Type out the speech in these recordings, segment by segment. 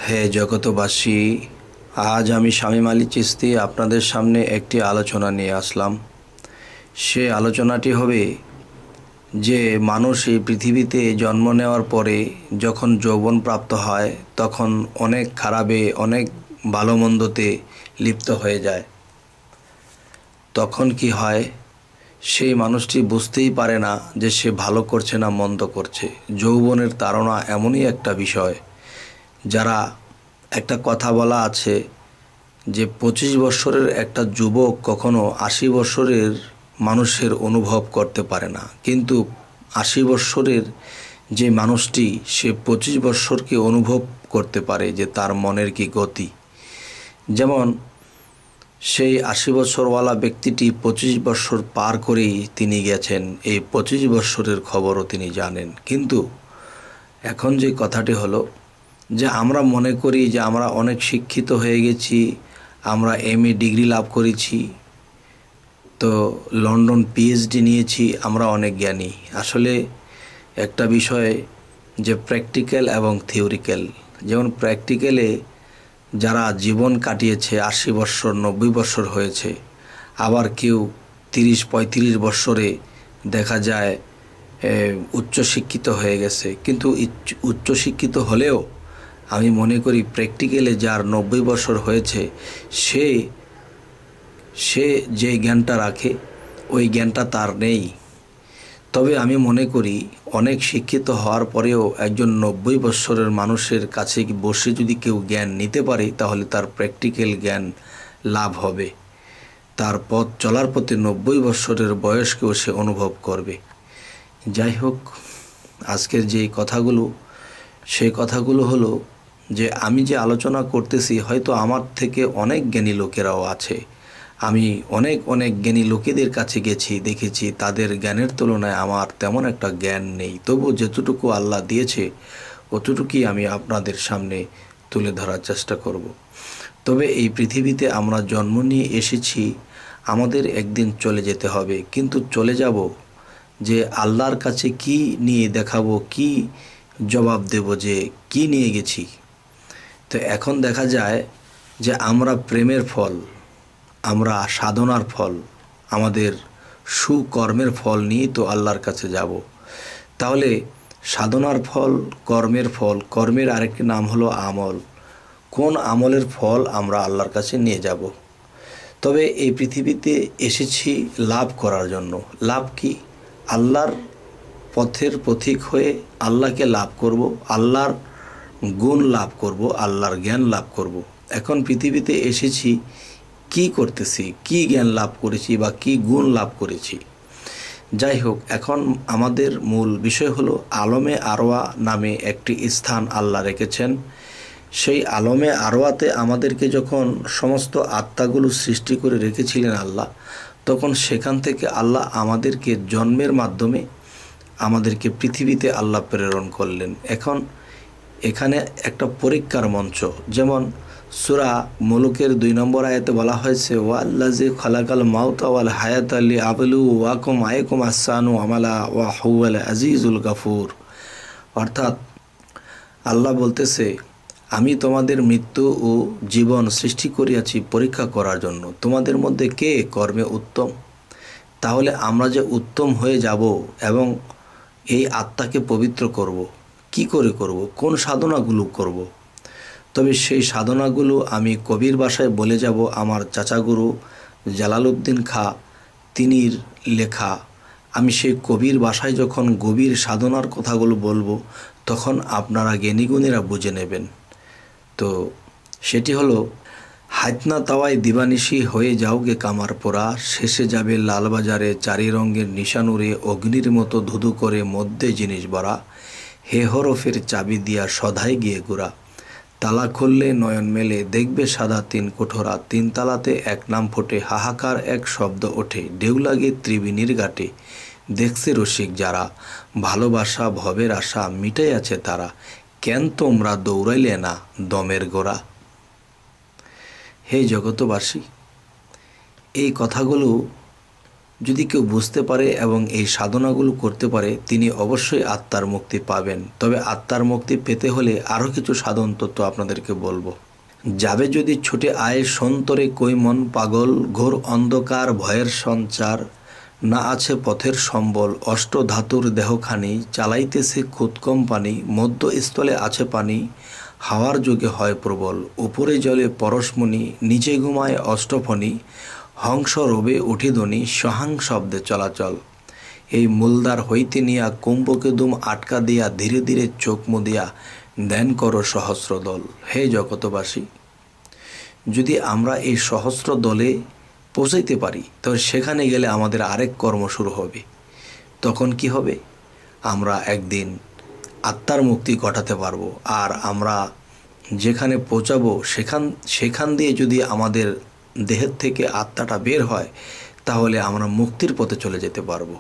হে জগতবাসী, আজ আমি শামীম আলী চিশতি আপনাদের সামনে একটি আলোচনা নিয়ে আসলাম। সে আলোচনাটি হবে যে মানুষ এই পৃথিবীতে জন্ম নেওয়ার পরে যখন যৌবন প্রাপ্ত হয় তখন অনেক খারাপে অনেক ভালো মন্দতে লিপ্ত হয়ে যায়। তখন কি হয়, সেই মানুষটি বুঝতেই পারে না যে সে ভালো করছে না মন্দ করছে। যৌবনের তাড়না এমনই একটা বিষয়, যারা একটা কথা বলা আছে যে 25 বছরের একটা যুবক কখনো 80 বছরের মানুষের অনুভব করতে পারে না, কিন্তু 80 বছরের যে মানুষটি সে 25 বছরকে অনুভব করতে পারে যে তার মনের কি গতি। যেমন সেই 80 বছরওয়ালা ব্যক্তিটি 25 বছর পার করেই তিনি গেছেন, এই 25 বছরের খবরও তিনি জানেন। কিন্তু এখন যে কথাটি হলো যে আমরা মনে করি যে আমরা অনেক শিক্ষিত হয়ে গেছি, আমরা MA ডিগ্রি লাভ করেছি, তো লন্ডন PhD নিয়েছি, আমরা অনেক জ্ঞানী। আসলে একটা বিষয় যে প্র্যাকটিক্যাল এবং থিওরিক্যাল, যেমন প্র্যাকটিক্যালে যারা জীবন কাটিয়েছে 80 বছর 90 বছর হয়েছে, আবার কেউ 30-35 বছরে দেখা যায় উচ্চশিক্ষিত হয়ে গেছে। কিন্তু উচ্চশিক্ষিত হলেও আমি মনে করি প্র্যাকটিক্যালে যার 90 বছর হয়েছে সে যে জ্ঞানটা রাখে ওই জ্ঞানটা তার নেই। তবে আমি মনে করি অনেক শিক্ষিত হওয়ার পরেও একজন 90 বছরের মানুষের কাছে বসে যদি কেউ জ্ঞান নিতে পারে তাহলে তার প্র্যাকটিক্যাল জ্ঞান লাভ হবে, তার পথ চলার পথে 90 বছরের বয়সকেও সে অনুভব করবে। যাই হোক, আজকের যে কথাগুলো সেই কথাগুলো হলো যে আমি যে আলোচনা করতেছি হয়তো আমার থেকে অনেক জ্ঞানী লোকেরাও আছে, আমি অনেক জ্ঞানী লোকেদের কাছে গেছি, দেখেছি তাদের জ্ঞানের তুলনায় আমার তেমন একটা জ্ঞান নেই। তবু যতটুকু আল্লাহ দিয়েছে অতটুকুই আমি আপনাদের সামনে তুলে ধরার চেষ্টা করব। তবে এই পৃথিবীতে আমরা জন্ম নিয়ে এসেছি, আমাদের একদিন চলে যেতে হবে, কিন্তু চলে যাব যে আল্লাহর কাছে কি নিয়ে দেখাবো, কি জবাব দেব যে কি নিয়ে গেছি। তো এখন দেখা যায় যে আমরা প্রেমের ফল, আমরা সাধনার ফল, আমাদের সুকর্মের ফল নিয়ে তো আল্লাহর কাছে যাব। তাহলে সাধনার ফল, কর্মের ফল, কর্মের আরেকটি নাম হলো আমল, কোন আমলের ফল আমরা আল্লাহর কাছে নিয়ে যাব। তবে এই পৃথিবীতে এসেছি লাভ করার জন্য। লাভ কি? আল্লাহর পথের পথিক হয়ে আল্লাহকে লাভ করব, আল্লাহর গুণ লাভ করব, আল্লাহর জ্ঞান লাভ করব। এখন পৃথিবীতে এসেছি কি করতেছি, কি জ্ঞান লাভ করেছি বা কি গুণ লাভ করেছি। যাই হোক, এখন আমাদের মূল বিষয় হলো আলমে আরওয়া নামে একটি স্থান আল্লাহ রেখেছেন। সেই আলমে আরওয়াতে আমাদেরকে যখন সমস্ত আত্মাগুলো সৃষ্টি করে রেখেছিলেন আল্লাহ, তখন সেখান থেকে আল্লাহ আমাদেরকে জন্মের মাধ্যমে আমাদেরকে পৃথিবীতে আল্লাহ প্রেরণ করলেন। এখন এখানে একটা পরীক্ষার মঞ্চ, যেমন সূরা মুলুকের 2 নম্বর আয়াতে বলা হয়েছে ওয়াল্লাযী খালাকাল মাউতা ওয়াল হায়াতা লিয়াবলুয়াকুম আইয়াকুম আহসানু আমালা ওয়া হুয়াল আজিজুল গাফুর। অর্থাৎ আল্লাহ বলতেছে, আমি তোমাদের মৃত্যু ও জীবন সৃষ্টি করিয়াছি পরীক্ষা করার জন্য, তোমাদের মধ্যে কে কর্মে উত্তম। তাহলে আমরা যে উত্তম হয়ে যাব এবং এই আত্মাকে পবিত্র করব, কি করে করব, কোন সাধনাগুলো করব। তবে সেই সাধনাগুলো আমি কবির ভাষায় বলে যাব, আমার চাচাগুরু জালালউদ্দিন খাঁ তিনির লেখা। আমি সেই কবির ভাষায় যখন গভীর সাধনার কথাগুলো বলবো তখন আপনারা জ্ঞানীগুণীরা বুঝে নেবেন। তো সেটি হলো, হাতনা তাওয়ায় দিবানিশি হয়ে যাওগে কামার পোড়া, শেষে যাবে লালবাজারে চারি রঙের নিশানুরে, অগ্নির মতো ধুধু করে মধ্যে জিনিস ভরা, হে হরফের চাবি দিয়া সধাই গিয়ে গোড়া, তালা খুললে নয়ন মেলে দেখবে সাদা 3 কোঠরা, 3 তালাতে এক নাম ফোটে, হাহাকার এক শব্দ ওঠে, ঢেউ লাগে ত্রিবেণীর ঘাটে, দেখছে রসিক যারা, ভালোবাসা ভবের আশা মিটাই আছে তারা, কেন তোমরা দৌড়াইলে না দমের গোড়া। হে জগতবাসী, এই কথাগুলো যদি কেউ বুঝতে পারে এবং এই সাধনাগুলো করতে পারে, তিনি অবশ্যই আত্মার মুক্তি পাবেন। তবে আত্মার মুক্তি পেতে হলে আরও কিছু সাধন তত্ত্ব আপনাদেরকে বলবো। যাবে যদি ছুটে আয় সন্তরে কই মন পাগল, ঘোর অন্ধকার ভয়ের সঞ্চার, না আছে পথের সম্বল, অষ্ট ধাতুর দেহখানি, চালাইতেছে খুদ কোম্পানি, মধ্যস্থলে আছে পানি, হাওয়ার যোগে হয় প্রবল, উপরে জলে পরশমণি, নিচে ঘুমায় অষ্টফণি, হংস রবে উঠিধ্বনি, সহাং শব্দে চলাচল, এই মূলদার হইতে নিয়া কুম্ভকে দুম আটকা দিয়া, ধীরে ধীরে চোখ মুদিয়া ধ্যান করো সহস্র দল। হে জগতবাসী, যদি আমরা এই সহস্র দলে পৌঁছাইতে পারি, তবে সেখানে গেলে আমাদের আরেক কর্ম শুরু হবে। তখন কি হবে? আমরা একদিন আত্মার মুক্তি ঘটাতে পারবো। আর আমরা যেখানে পৌঁছাবো সেখান দিয়ে যদি আমাদের দেহের থেকে আত্মাটা বের হয়, তাহলে আমরা মুক্তির পথে চলে যেতে পারবো।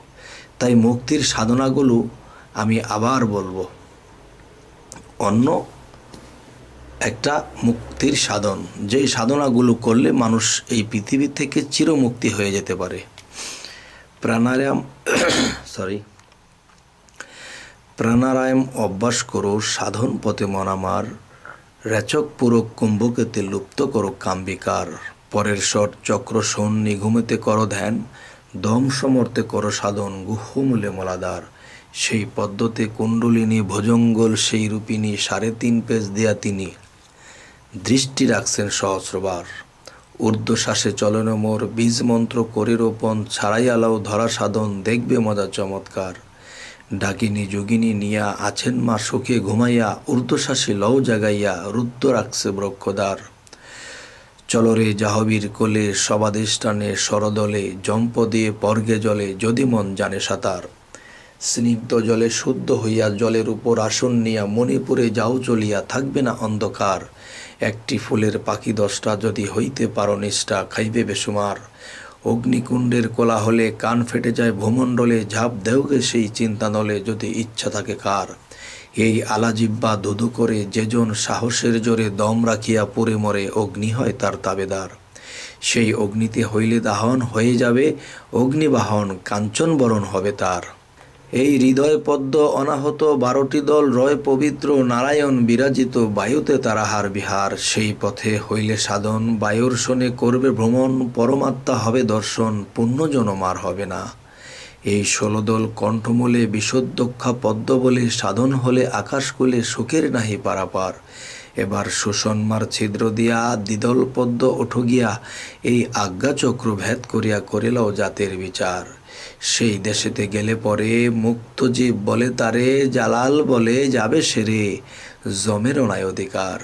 তাই মুক্তির সাধনাগুলো আমি আবার বলবো, অন্য একটা মুক্তির সাধন, যেই সাধনাগুলো করলে মানুষ এই পৃথিবী থেকে চিরমুক্তি হয়ে যেতে পারে। প্রাণায়াম অভ্যাস করো, সাধন পথে মন আমার, রেচক পুরো কুম্ভকেতে লুপ্ত করো কাম্বিকার, পরের স্বর চক্র শোন নিঘুমেতে করো ধ্যান, দম সমর্থে করো সাধন গুহমূলে মলাদার, সেই পদ্মতে কুণ্ডলিনী ভোজঙ্গল সেই রূপিণী, 3.5 পেজ দেয়া তিনি দৃষ্টি রাখছেন সহস্রবার, ঊর্ধ্বশ্বাসে চলন মোর, বীজ মন্ত্র করে রোপণ, ছাড়াই আলাও ধরা সাধন, দেখবে মজা চমৎকার, ডাকিনী যোগিনী নিয়া আছেন মা সুখে ঘুমাইয়া, ঊর্ধ্বশ্বাসে লও জাগাইয়া, রুদ্ধ রাখছে ব্রক্ষদার, চলরে জাহবীর কোলে সবাদিষ্ঠানে সরদলে, জম্প দিয়ে পর্গে জলে যদি মন জানে সাঁতার, স্নিগ্ধ জলে শুদ্ধ হইয়া জলের উপর আসন নিয়া, মণিপুরে যাও চলিয়া থাকবে না অন্ধকার, একটি ফুলের পাখি 10টা যদি হইতে পারো নিষ্ঠা, খাইবে বেসুমার, অগ্নিকুণ্ডের কোলাহলে কান ফেটে যায় ভূমণ্ডলে, ঝাঁপ দেওগে সেই চিন্তা নলে যদি ইচ্ছা থাকে কার, এই আলাজিব্বা ধুধু করে যেজন সাহসের জোরে দম রাখিয়া পুড়ে মরে, অগ্নি হয় তার তাবেদার, সেই অগ্নিতে হইলে দাহন হয়ে যাবে অগ্নিবাহন, কাঞ্চন বরণ হবে তার, এই হৃদয় পদ্ম অনাহত 12টি দল, রয় পবিত্র নারায়ণ বিরাজিত, বায়ুতে তারাহার বিহার, সেই পথে হইলে সাধন, বায়ুর শোনে করবে ভ্রমণ, পরমাত্মা হবে দর্শন, পুণ্যজনম আর হবে না, এই 16 দল কণ্ঠমূলে বিশুদ্ধক্ষা পদ্ম বলে, সাধন হলে আকাশকুলে সুখের নাহি পারাপার, এবার সুষন্মার ছিদ্র দিয়া দ্বিদল পদ্ম ওঠো গিয়া, এই আজ্ঞাচক্র ভেদ করিয়া করিলাও জাতের বিচার, সেই দেশেতে গেলে পরে মুক্ত জীব বলে তারে, জালাল বলে যাবে সেরে জমের নাই অধিকার।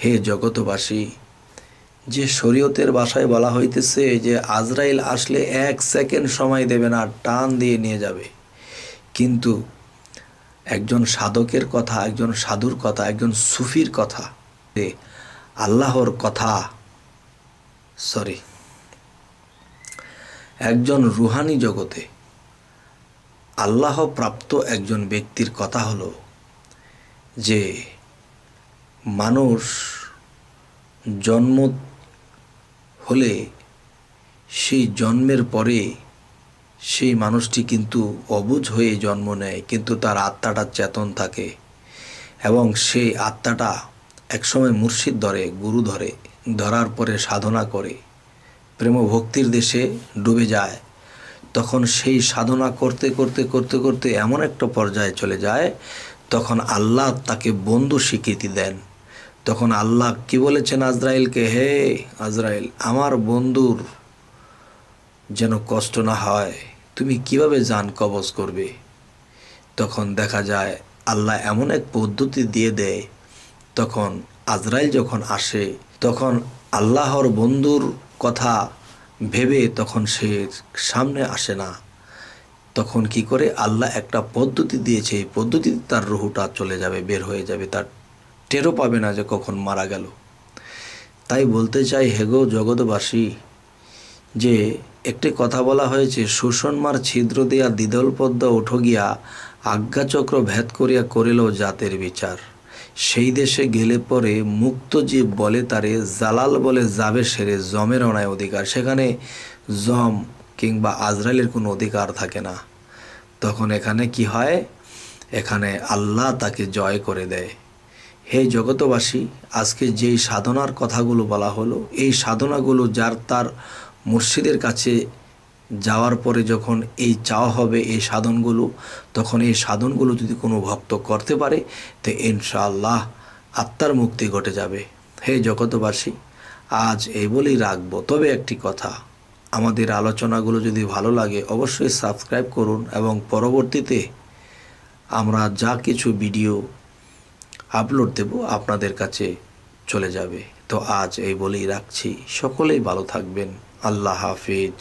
হে জগতবাসী, যে শরীয়তের ভাষায় বলা হইতেছে যে আজরাইল আসলে 1 সেকেন্ড সময় দেবে না, টান দিয়ে নিয়ে যাবে, কিন্তু একজন সাধকের কথা, একজন সাধুর কথা, একজন সুফির কথা, আল্লাহর কথা, একজন রুহানি জগতে আল্লাহ প্রাপ্ত একজন ব্যক্তির কথা হলো যে মানুষ জন্ম হলে সেই জন্মের পরে সেই মানুষটি কিন্তু অবুঝ হয়ে জন্ম নেয়, কিন্তু তার আত্মাটা চেতন থাকে এবং সেই আত্মাটা একসময় মুর্শিদ ধরে, গুরু ধরে, ধরার পরে সাধনা করে প্রেম ভক্তির দেশে ডুবে যায়। তখন সেই সাধনা করতে করতে করতে করতে এমন একটা পর্যায়ে চলে যায়, তখন আল্লাহ তাকে বন্ধু স্বীকৃতি দেন। তখন আল্লাহ কি বলেছেন আজরাইলকে, হে আজরাইল, আমার বন্ধুর যেন কষ্ট না হয়, তুমি কিভাবে জান কবজ করবে? তখন দেখা যায় আল্লাহ এমন এক পদ্ধতি দিয়ে দেয়, তখন আজরাইল যখন আসে তখন আল্লাহর বন্ধুর কথা ভেবে তখন সে সামনে আসে না। তখন কি করে, আল্লাহ একটা পদ্ধতি দিয়েছে, এই পদ্ধতিতে তার রুহুটা চলে যাবে, বের হয়ে যাবে, তার টেরও পাবে না যে কখন মারা গেল। তাই বলতে চাই, হেগো জগৎবাসী, যে একটি কথা বলা হয়েছে, সুষন্মার ছিদ্র দিয়া দ্বিদল পদ্ম ওঠো গিয়া, আজ্ঞাচক্র ভেদ করিয়া করিল জাতের বিচার, সেই দেশে গেলে পরে মুক্ত জীব বলে তারে, জালাল বলে যাবে সেরে জমের অনায় অধিকার। সেখানে জম কিংবা আজরাইলের কোনো অধিকার থাকে না। তখন এখানে কি হয়, এখানে আল্লাহ তাকে জয় করে দেয়। হে জগতবাসী, আজকে যেই সাধনার কথাগুলো বলা হলো, এই সাধনাগুলো যার তার মুর্শিদের কাছে যাওয়ার পরে যখন এই চাওয়া হবে এই সাধনগুলো, তখন এই সাধনগুলো যদি কোনো ভক্ত করতে পারে তো ইনশাআল্লাহ আত্মার মুক্তি ঘটে যাবে। হে জগতবাসী, আজ এই বলেই রাখবো। তবে একটি কথা, আমাদের আলোচনাগুলো যদি ভালো লাগে অবশ্যই সাবস্ক্রাইব করুন এবং পরবর্তীতে আমরা যা কিছু ভিডিও আপলোড দেব আপনাদের কাছে চলে যাবে। তো আজ এই বলেই রাখছি, সকলেই ভালো থাকবেন। আল্লাহ হাফিজ।